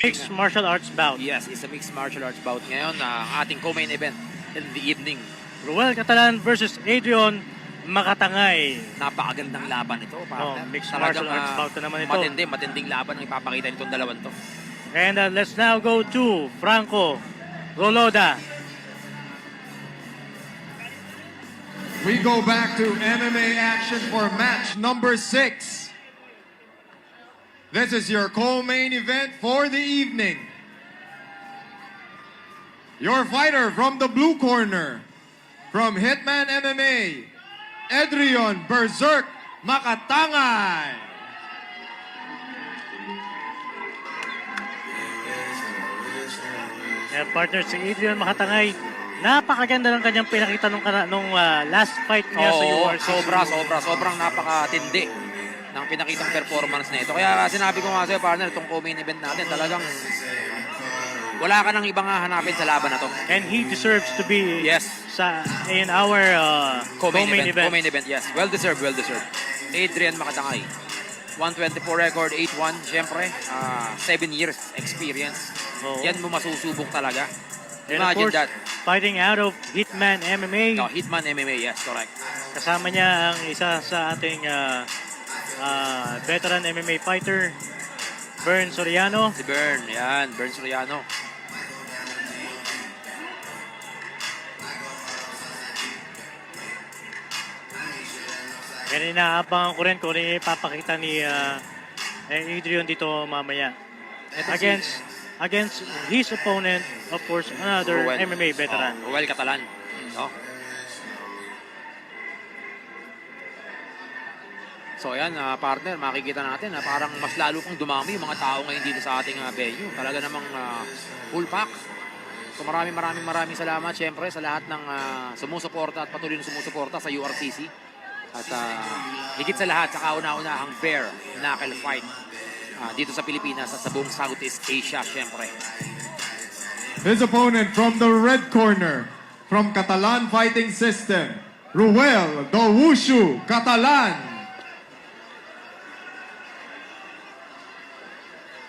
Mixed martial arts bout. Yes, it's a mixed martial arts bout ngayon na ating co-main event in the evening. Ruel Catalan versus Adrian Makatangay. Napakagandang laban ito. Mixed martial arts bout na naman ito. Matinding laban ang ipapakita nitong dalawang to. And let's now go to Franco Roloda. We go back to MMA action for match number 6. This is your co-main event for the evening. Your fighter from the blue corner, from Hitman MMA, Adrian Berserk Makatangay. Partner si Adrian Makatangay. Napakaganda ng kanyang pinakita nung last fight niya sa URC. Sobrang napakatindi ng pinakitang performance na ito. Kaya sinabi ko nga sa'yo, partner, itong co-main event natin, talagang wala ka nang ibang hanapin sa laban na to. And he deserves to be in our co-main event. Co-main event, yes. Well deserved. Adrian Makatangay. 124 record, 8-1. Siyempre, 7 years experience. Yan mo masusubok talaga. And of course, fighting out of Hitman MMA. No, Hitman MMA, yes, correct. Kasama niya ang isa sa ating veteran MMA fighter, Bern Soriano. Si Bern, yan, Bern Soriano. Yan, inaabangan ko rin kung ano ipapakita ni Adrian dito mamaya. Against his opponent, of course, another MMA veteran. Ruel Catalan. No? So ayan, partner, makikita natin na parang mas lalo pang dumami yung mga tao ngayon dito sa ating venue. Talaga namang full pack. So maraming salamat syempre sa lahat ng sumusuporta at patuloy na sumusuporta sa URCC. At higit sa lahat, sa kauna-unahang bare knuckle fight dito sa Pilipinas at sa buong Southeast Asia, syempre. His opponent from the red corner, from Catalan Fighting System, Ruel the Wushu Catalan.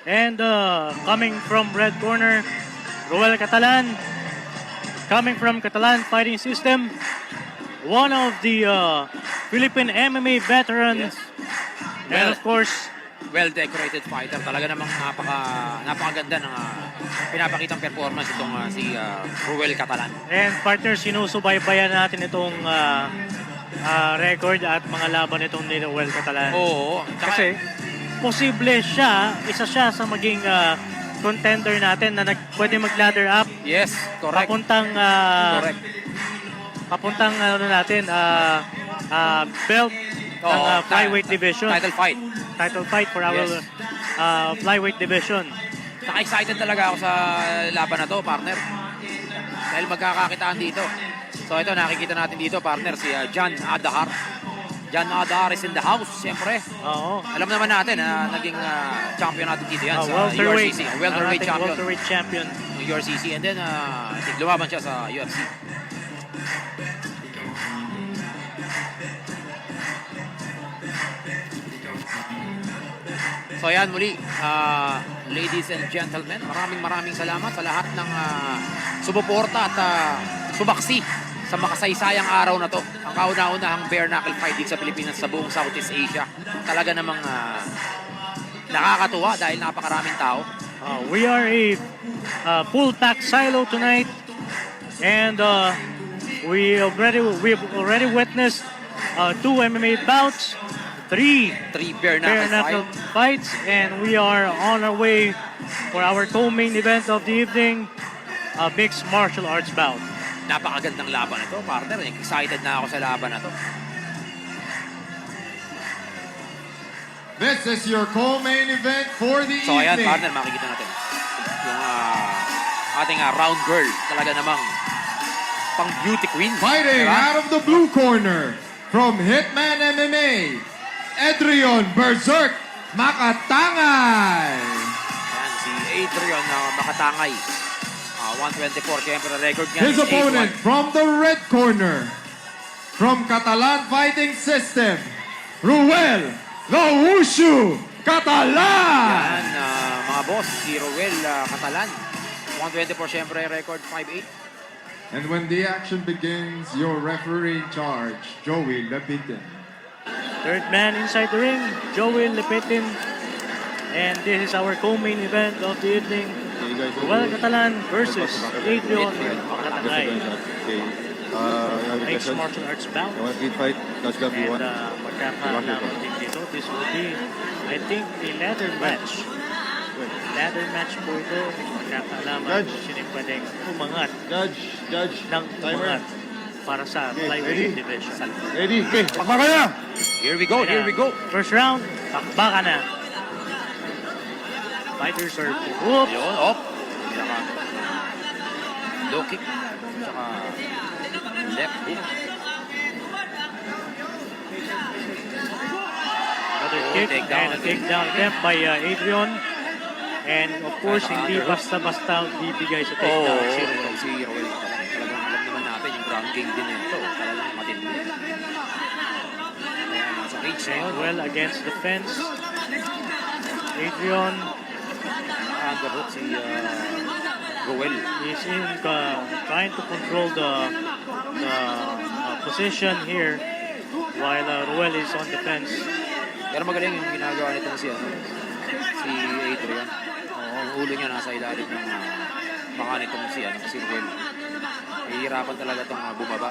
And coming from red corner, Ruel Catalan. Coming from Catalan Fighting System, one of the Philippine MMA veterans. Yes. And of course, well-decorated fighter. Talaga namang napakaganda ng pinapakitang performance itong si Ruel Catalan. And partner, sinusubaybayan natin itong record at mga laban itong ni Ruel Catalan. Oo. Kasi posible isa siya sa maging contender natin na pwede mag-ladder up. Yes, correct. Papuntang belt ng flyweight division. Title fight for our flyweight division. Naka-excited talaga ako sa laban na to, partner. Dahil magkakakitaan dito. So ito, nakikita natin dito, partner, si Jan Adahar. Jan Adahar is in the house, siyempre. Oo. Alam naman natin na naging champion natin dito yan sa welterweight. URCC. Welterweight champion. Ng URCC. And then, lumaban siya sa UFC. So ayan muli, ladies and gentlemen, maraming salamat sa lahat ng sumuporta at subaksi sa makasaysayang araw na to. Ang kauna-unahang bare knuckle fight dito sa Pilipinas sa buong Southeast Asia. Talaga namang nakakatuwa dahil napakaraming tao. We are a full-pack silo tonight, and we've already witnessed 2 MMA bouts. Three bare knuckle fights, and we are on our way for our co-main event of the evening, a mixed martial arts bout. Napakagandang laban ito, partner. Excited na ako sa laban na to. This is your co-main event for the So ayan, evening. partner, makikita natin yung ating round girl. Talaga namang pang beauty queen. Fighting out of the blue corner, from Hitman MMA, Adrian Berserk Makatangay. Yan, si Adrian Makatangay. 124, syempre record niya. His opponent from the red corner, from Catalan Fighting System, Ruel the Wushu Catalan. Yan, mga boss, si Roel Catalan. 124 syempre, record 5'8". And when the action begins, your referee in charge, Joey Lapitin. Third man inside the ring, Joel Lepetin. And this is our co-main event of the evening. Ruel Catalan versus Adrian Makatangay. Mixed martial arts bout. Fight, that's gonna be And one. magkakaalaman din dito. This will be, I think, a ladder match. Ladder match po ito. Magkakaalaman Judge. kung sino yung pwedeng umangat Judge, ng timer. umangat para sa flyweight division. Ready? Okay, pakbaka na! Here we go, here we go. First round, takbaka na. Fighters are whoop. Yun, op. Tsaka low kick. Tsaka left hook. Another Oh, kick takedown and a again. takedown attempt by Adrian. And of course, hindi basta-basta bibigay sa takedown si Ruel. Si Roel Catalan. Talagang alam naman natin yung ground game din nito. Talagang matindi. Ayan, nasa cage na yun. Well against the fence. Adrian Underhook si Roel. is in trying to control the position here while Ruel is on the fence. Pero magaling yung ginagawa nito si Adrian. Yung ulo niya nasa ilalim ng baka nitong si Roel. Nahihirapan talaga itong bumaba.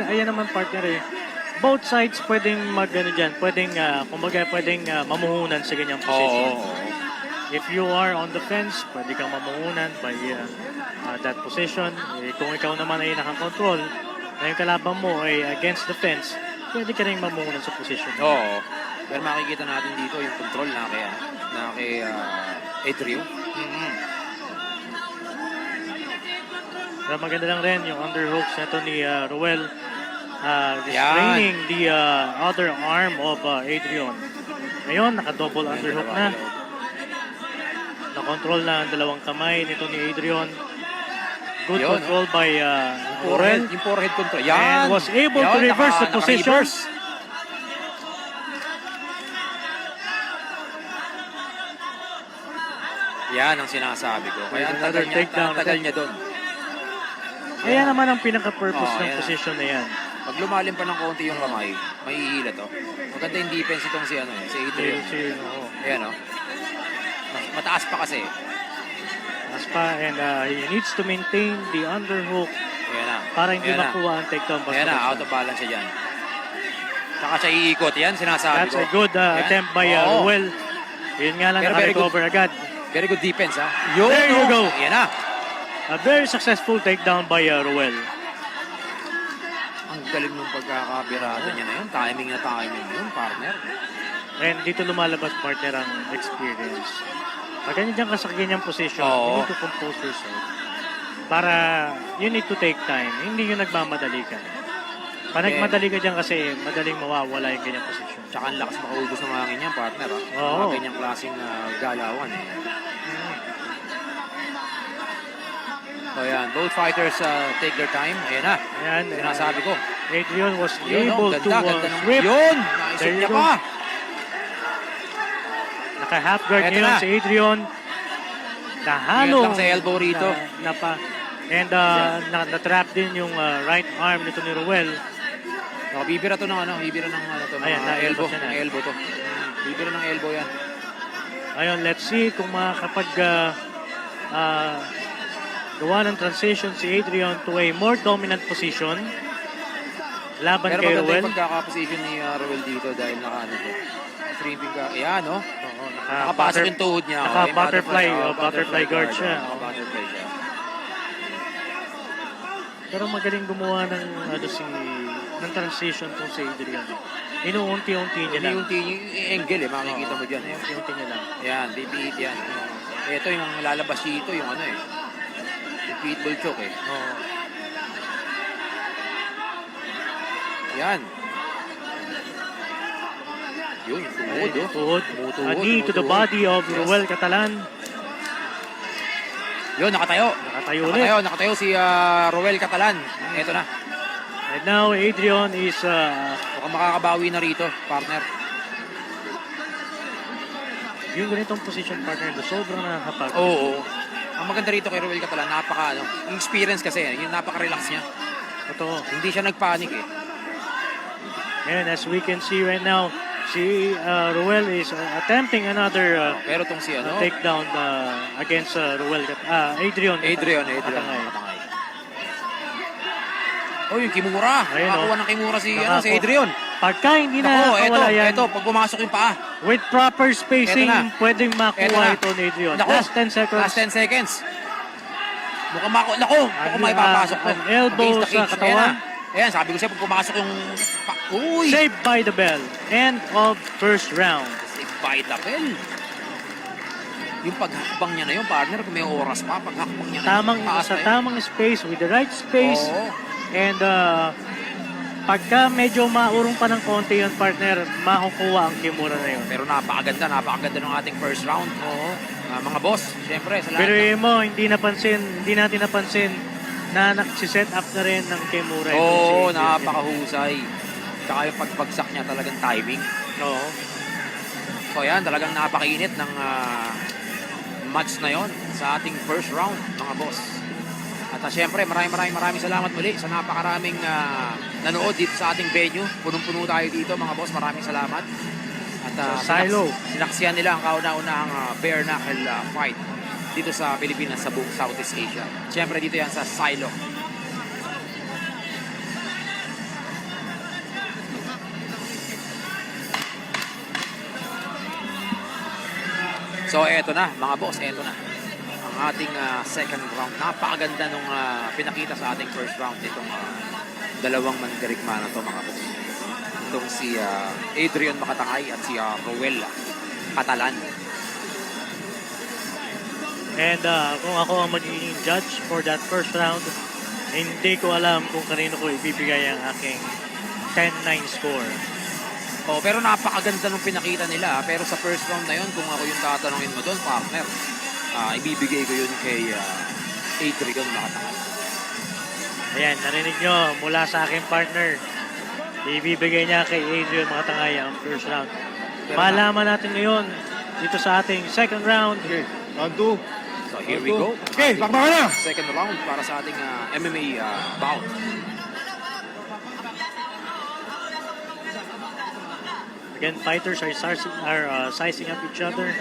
Ayan naman partner eh. Both sides pwedeng dyan, kumbaga pwedeng mamuhunan sa ganyang position. If you are on the fence, pwede kang mamuhunan by that position. Kung ikaw naman ay nakakontrol, na yung kalaban mo ay against the fence, pwede ka rin mamuhunan sa position. Oo. Pero makikita natin dito yung control na kay Adrian. Pero maganda lang rin yung underhooks na ito ni Ruel. Restraining the other arm of Adrian. Ngayon, naka-double underhook na. Nakontrol na ang dalawang kamay nito ni Adrian. Good Yun, control by Ruel. Yung forehead control. And was able to reverse the position. Naka-reverse. Yan ang sinasabi ko. Kaya ang Another takedown tagal niya doon. Ayan naman ang pinaka-purpose ng ayan. position na yan. Pag lumalim pa ng konti yung kamay, may ihila to. Maganda yung defense itong si Adrian. Ayan o. Mataas pa kasi. Aspa, and he needs to maintain the underhook Ayan na. para hindi Ayan na. makuha ang takedown Ayan na, out basta-basta. of balance siya dyan. Saka siya iikot. Yan, sinasabi That's ko. a good Ayan. attempt by Oo. Ruel. Yun nga lang, Pero very naka-recover agad. Very good defense, ha? There you go. Ayan na. A very successful takedown by Ruel. Ang galing ng pagkakabirado niya na yun. Timing yun, partner. And dito lumalabas partner ang experience. Pag ganyan dyan ka sa ganyang position, Oo. you need to compose yourself. Para you need to take time. Hindi yung nagmamadali ka. Pag nagmadali ka dyan kasi madaling mawawala yung ganyang position. Tsaka ang lakas makaubos ng mga ganyan, partner, ha? Oo. Mga ganyang klaseng galawan, eh. So, ayan. Both fighters take their time. Ayan na. Ayan, Sinasabi ko. Adrian was Yun, able to ganda ng... sweep. Yun! There Naisip you niya go. pa. Naka-half guard Eto ngayon na. si Adrian. Nahalo. Ingat lang sa elbow rito. And na-trap din yung right arm nito ni Ruel. So, bibira to ng bibira ng to, Ayan, mga elbow. na-elbow siya na. Ng elbow to. Bibira ng elbow yan. Ayun, let's see kung makakapag gawa ng transition si Adrian to a more dominant position. Laban Pero kay maganda Ruel. yung pagkakaposition ni Roel dito dahil naka to. Shrimping ka. Ayan, no? Oo, Nakapasok yung tuhod niya. Naka-butterfly, Yung butterfly guard siya. Naka-butterfly siya. Pero magaling gumawa ng ng transition tong si Adrian. Inuunti-unti niya lang. Unti-unti yung angle, makikita mo dyan. Inuunti niya lang. Ayan, pipiit yan. Ito yung lalabas dito, yung yung pitbull choke, eh. Oo. Yan. Yun, tumuhod, oh. Tuhod. Tumutuhod, A knee to the tumutuhod. body of Yes. Ruel Catalan. Yun, nakatayo. Nakatayo ulit. Nakatayo si Roel Catalan. Ito na. And now Adrian is Mukhang makakabawi na rito, partner. yung ganitong position partner na sobrang nakakapagod. Oo. Ang maganda rito kay Ruel Catalan, yung experience kasi, yung napaka-relax niya. Totoo. Hindi siya nagpanik eh. And as we can see right now, si Ruel is attempting another Pero tong si ano, takedown against Adrian. Adrian. Matangay. Matangay. Oh, yung Kimura. Ayun, Nakakuha oh. ng Kimura si Nakakuha. Adrian. Pagka hindi na Nako, nakawala yan, eto, pag pumasok yung paa. with proper spacing, Eto na. pwedeng Eto makuha na. ito ni Adrian. Nako, Last 10 seconds. Last 10 seconds. Mukhang mukhang may papasok to. An elbow Against the sa cage. katawan. Ayan, sabi ko siya, pag pumasok yung... Uy! Saved by the bell. End of first round. Saved by the bell. Yung paghakbang niya na yun, partner, kung may oras pa, paghakbang niya na yun, taas Sa na yun. tamang space, with the right space. Oo. And pagka medyo maurong pa ng konti yun, partner, makukuha ang Kimura na yun. Pero napakaganda ng ating first round. Oo. Mga boss, syempre, sa lahat Pero ng- yun mo, hindi natin napansin na nag-set up na rin ng Kimura. itong si Oo, Adrian. napakahusay. Tsaka yung pagbagsak niya talagang timing. Oo. So yan, talagang napakainit ng match na yon sa ating first round, mga boss. At syempre, maraming salamat muli sa napakaraming nanood dito sa ating venue. Punong-puno tayo dito, mga boss. Maraming salamat. At Sa Silo. sinaksiyan nila ang kauna-unahang bare knuckle fight dito sa Pilipinas, sa buong Southeast Asia. Syempre, dito yan sa Silo. So, eto na, mga boss, eto na. Ang ating second round. Napakaganda nung pinakita sa ating first round itong dalawang mandirigma na to, mga boss. Itong si Adrian Makatangay at si Roel Catalan. And kung ako ang magiging judge for that first round, hindi ko alam kung kanino ko ibibigay ang aking 10-9 score. Oh, pero napakaganda nung pinakita nila. Pero sa first round na yon, kung ako yung tatanungin mo doon, partner, ibibigay ko yun kay Adrian Makatangay. Ayan, narinig nyo mula sa aking partner. Ibibigay niya kay Adrian Makatangay ang first round. Pero Malaman natin ngayon dito sa ating second round. Okay, round 2. So here we go. Okay, pakbakan na! Second round para sa ating MMA bout. Again, fighters are sizing up each other.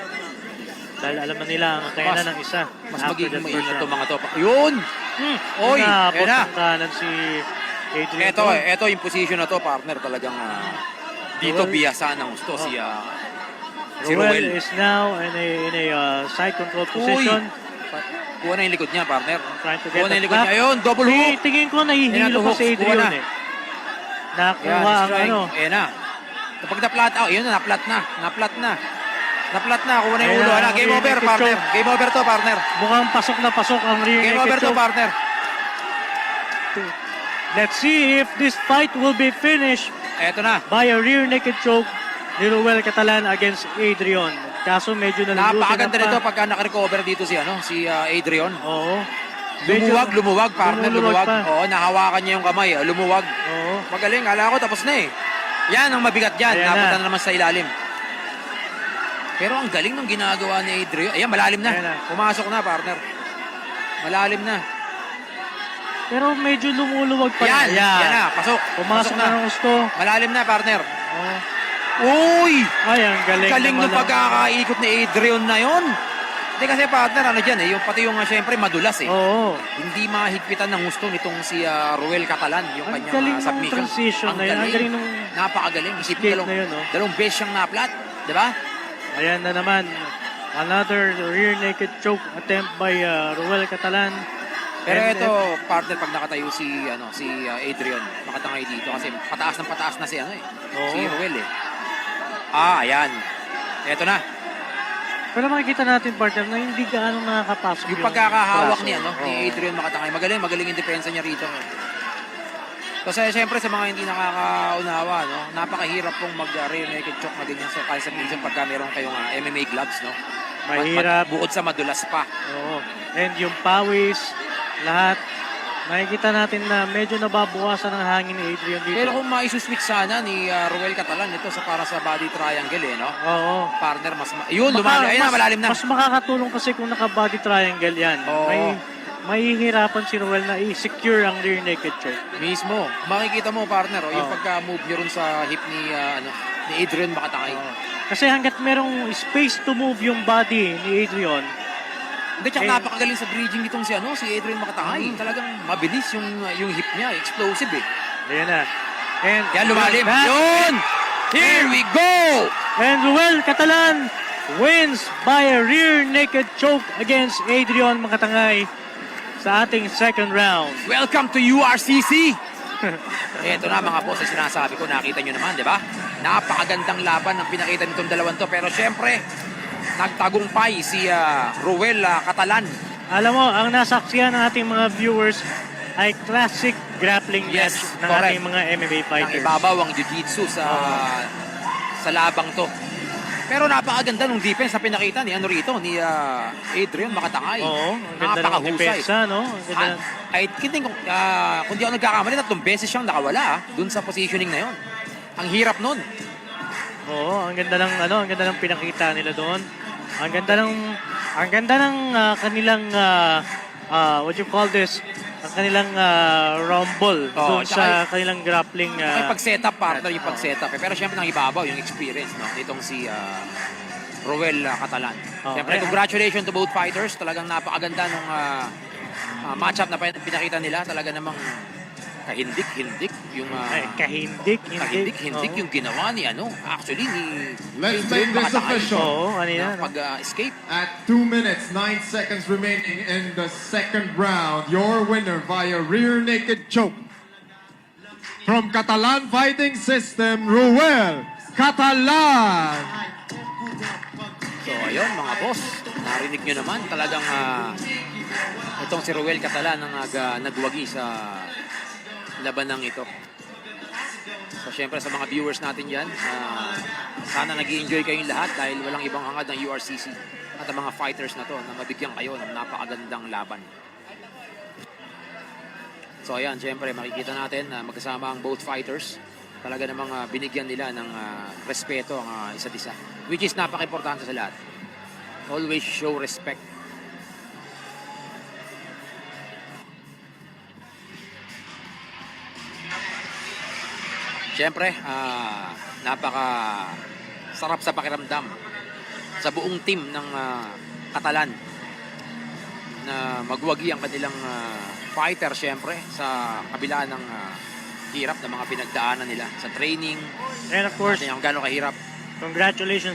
Dahil alam na nila ang kakayanan ng isa. Mas after magiging that first maingat to round. mga to. Yun! Oy, Naabot yan na. ng kanan si Adrian. Ito yung position na to, partner, talagang dito Ruel. biyasa ng gusto si Ruel Ruel. is now in a side control position. Kuha na yung likod niya, partner. Trying to get Kuha na the yung likod clap. niya. Ayun, double hook. Tingin ko nahihilo Ayan, pa si hooks. Kuha Adrian na. eh. Nakuha Yan, ang strike. ano. Ayan na. Kapag na-flat, yun na, na-flat na. Na-flat na. Na-flat na. Kuha na yung Ayan ulo. na, Game rear over, naked partner. choke. Game over to, partner. Mukhang pasok na pasok ang rear Game naked over to, choke. partner. Let's see if this fight will be finished Eto na. by a rear naked choke ni Ruel Catalan against Adrian. Kaso medyo nalulusin Napakaganda na nito pa. pagka naka-recover dito si Adrian. Oo. Medyo- Lumuwag, partner, lumuluwag lumuwag. pa. Oo, nahawakan niya yung kamay. Lumuwag. Oo. Magaling, kala ko tapos na eh. Yan ang mabigat dyan. Ayan Napunta na. na naman sa ilalim. Pero ang galing ng ginagawa ni Adrian. Ayan, malalim na. Ayan na. Pumasok na, partner. Malalim na. Pero medyo lumuluwag pa. Yan, yan na. Pasok. Pumasok na ng gusto. Malalim na, partner. Oo. Uy! Ay, ang galing. Galing naman ng pagkakaikot ni Adrian na yon. Hindi kasi, partner, ano dyan eh. Yung, pati yung, syempre, madulas eh. Oo. Hindi mahigpitan ng gusto nitong si Roel Catalan, yung Ang kanyang galing ng submission. transition na yun. Ang galing ng Napakagaling. Isipin kick dalawang, na yun, oh. dalawang beses siyang na-flat. Diba? Ayan na naman. Another rear naked choke attempt by Ruel Catalan. Pero And, ito, partner, pag nakatayo si Adrian, makatangay dito kasi pataas ng pataas na si Oo. si Roel eh. Ayan. Ito na. Pero makikita natin, partner, na hindi gaano nakakapasok Yung pagkakahawak braso. ni Oo. Adrian makatangay. Magaling yung depensa niya rito. Kasi siyempre sa mga hindi nakakaunawa, no, napakahirap pong mag-rear naked choke na ganyan sa kaya submission pagka meron kayong MMA gloves, no. Mahirap. Bukod sa madulas pa. Oo. And yung pawis, lahat Nakikita natin na medyo nababawasan ang hangin ni Adrian dito. Pero kung maisuswitch sana ni Ruel Catalan ito sa para sa body triangle no? Oo. Partner, yun, lumali. Ayun na, malalim na. Mas makakatulong kasi kung naka-body triangle yan. Oo. Mahihirapan si Ruel na i-secure ang rear naked choke. Mismo. Makikita mo, partner, yung pagka-move nyo rin sa hip ni Adrian Makatangay. Kasi hanggat merong space to move yung body ni Adrian, Hindi, tsaka napakagaling sa bridging nitong si Adrian Makatangay. Talagang mabilis yung hip niya, explosive ayan na. And Yan, lumalim. Yun! Here we go! And Ruel Catalan wins by a rear naked choke against Adrian Makatangay sa ating second round. Welcome to URCC! Ito na mga boss, ang sinasabi ko, nakita nyo naman, di ba? Napakagandang laban ang pinakita nitong dalawang to. Pero syempre, nagtagumpay si Ruel Catalan. Alam mo, ang nasaksihan ng ating mga viewers ay classic grappling Yes, match ng correct. ating mga MMA Ang fighters. ibabaw ang jiu-jitsu sa labang to. Pero napakaganda ng defense na pinakita ni Adrian Makatangay. Oo, ang ganda ng Napakahusay. depensa, no? Ang ganda ng... I think kung di ako nagkakamali, 3 beses siyang nakawala dun sa positioning na yon. Ang hirap nun. Oo, ang ganda ng ang ganda ng pinakita nila doon. Ang ganda ng kanilang what you call this? Ang kanilang rumble doon sa kanilang grappling. Yung pag-setup, partner, yung pag-setup. Pero syempre nang ibabaw yung experience nitong si Ruel Catalan. Syempre, congratulations to both fighters. Talagang napakaganda nung matchup na pinakita nila. Talaga namang kahindik-hindik yung kahindik yung ginawa ni actually ni Let's Adrian make this Makatangay. official. Oo, kanina. Na pag-escape. At 2 minutes, 9 seconds remaining in the second round, your winner via rear naked choke. From Catalan Fighting System, Ruel Catalan. So ayun mga boss, narinig nyo naman talagang itong si Ruel Catalan ang nagwagi sa labanang ito. So syempre sa mga viewers natin dyan, sana nag-i-enjoy kayong lahat dahil walang ibang hangad ng URCC at ang mga fighters na to na mabigyan kayo ng napakagandang laban. So ayan, syempre makikita natin na magkasama ang both fighters. Talaga namang binigyan nila ng respeto ang isa't isa, which is napaka-importante sa lahat. Always show respect. Siyempre, napaka sarap sa pakiramdam sa buong team ng Catalan na magwagi ang kanilang fighter siyempre sa kabila ng hirap na mga pinagdaanan nila sa training. And of course, Yung gano'ng kahirap. congratulations